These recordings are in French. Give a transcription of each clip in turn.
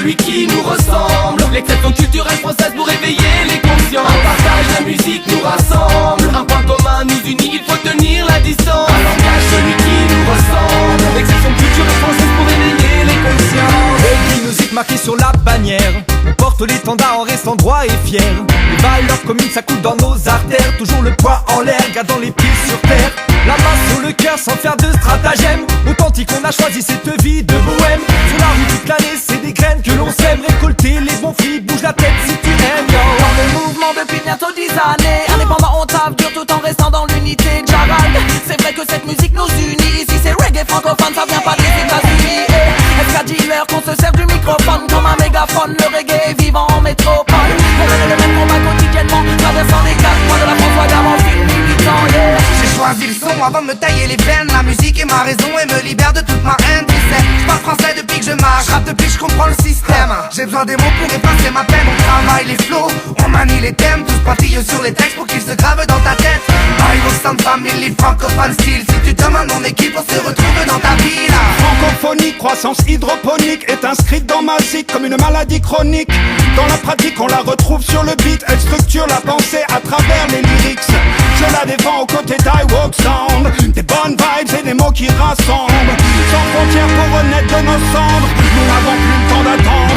celui qui nous ressemble. L'exception culturelle française pour éveiller les consciences. Un partage, la musique nous rassemble. Un point commun nous unit, il faut tenir la distance. Un langage, celui qui nous ressemble. L'exception culturelle française pour éveiller les consciences. Une musique marquée sur la bannière. On porte l'étendard en restant droit et fier. Les valeurs communes, ça coule dans nos artères. Toujours le poids en l'air, gardant les pieds sur terre. La main sur le cœur sans faire de stratagème. Authentique, on a choisi cette vie de bohème. Sur la route toute l'année, c'est des graines que l'on sème. Récolter les bons fruits, bouge la tête si tu aimes. Dans le mouvement depuis bientôt 10 années. Indépendant, on taffe dur tout en restant dans l'unité. Jarald, c'est vrai que cette musique nous unit. Ici c'est reggae francophone, ça vient pas des États-Unis. FK dealer qu'on se sert du microphone comme un mégaphone. Le reggae vivant en métropole. On mène le même combat quotidiennement, traversant les 4 mois de la France, avant film militant, yeah. J'ai choisi le son avant de me tailler les veines. La musique est ma raison et me libère de toute ma haine. Tu sais, je parle français depuis que je marche, rap depuis que je comprends le système. J'ai besoin des mots pour effacer ma peine. On travaille les flots, on manie les thèmes. Tous pointilleux sur les textes pour qu'ils se gravent dans ta tête. Arrive au sound family, francophone style. Si tu demandes mon équipe, on se retrouve dans ta ville. Francophonie, croissance hydroponique est inscrite dans ma zik comme une maladie chronique. Dans la pratique, on la retrouve sur le beat. Elle structure la pensée à travers les lyrics. Je la défends aux côtés d'Iwalk Sound. Des bonnes vibes et des mots qui rassemblent. Sans frontières pour renaître de nos cendres. Nous n'avons plus le temps d'attendre.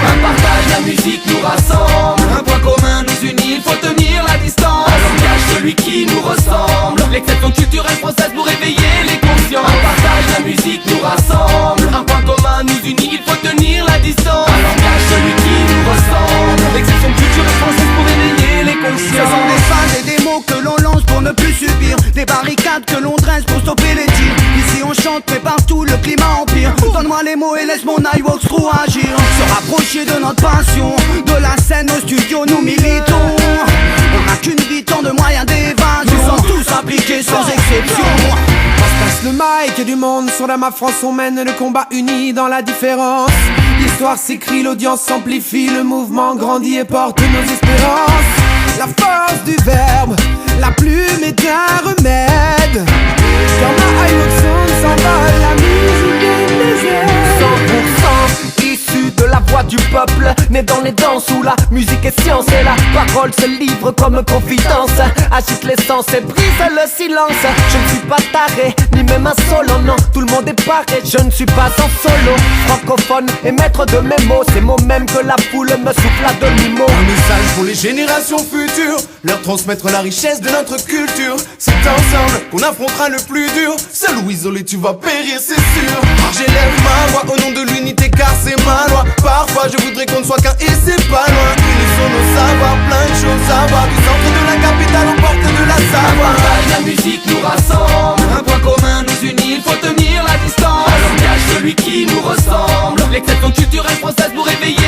Un partage, la musique nous rassemble. Un point commun nous unit, il faut tenir la distance. Un langage, celui qui nous ressemble. L'exception culturelle française pour éveiller les consciences. Un partage, la musique nous rassemble. Un point commun nous unit, il faut tenir la distance. Un langage, celui qui nous ressemble. L'exception culturelle française pour éveiller les consciences. Ce sont des phrases et des mots que l'on lance pour ne plus subir. Des barricades que l'on dresse pour stopper les tirs. Ici on chante mais partout le climat empire. Donne-moi les mots et laisse mon Iwalk Crew agir. Se rapprocher de notre passion. De la scène au studio nous militons. On n'a qu'une vie, tant de moyens d'évasion. Nous sommes tous impliqués sans exception. Passe le mic et du monde sur la ma France, on mène le combat uni dans la différence. L'histoire s'écrit, l'audience s'amplifie, le mouvement grandit et porte nos espérances. La force du verbe, la plume est un remède. Dans ma Iwalk Sound s'envole la musique des airs. 100% issu de la voix du peuple, né dans les danses où la musique est science et la parole se livre comme confidence. Agite l'essence et brise le silence. Je ne suis pas taré, ni même un solo, non, tout le monde est pareil. Je ne suis pas en solo, francophone et maître de mes mots. Ces mots même que la foule me souffle à demi-mot. Un message pour les générations futures, leur transmettre la richesse de notre culture. C'est ensemble qu'on affrontera le plus dur. Seul ou isolé tu vas périr, c'est sûr. J'élève ma voix au nom de l'unité car c'est ma loi. Parfois je voudrais qu'on ne soit qu'un et c'est pas loin. Unissons nos savoirs, plein de choses à voir. Du centre de la capitale aux portes de la Un Savoie. partage, la musique nous rassemble. Un point commun nous unit, il faut tenir la distance. Un langage, celui qui nous ressemble. L'exception culturelle française pour éveiller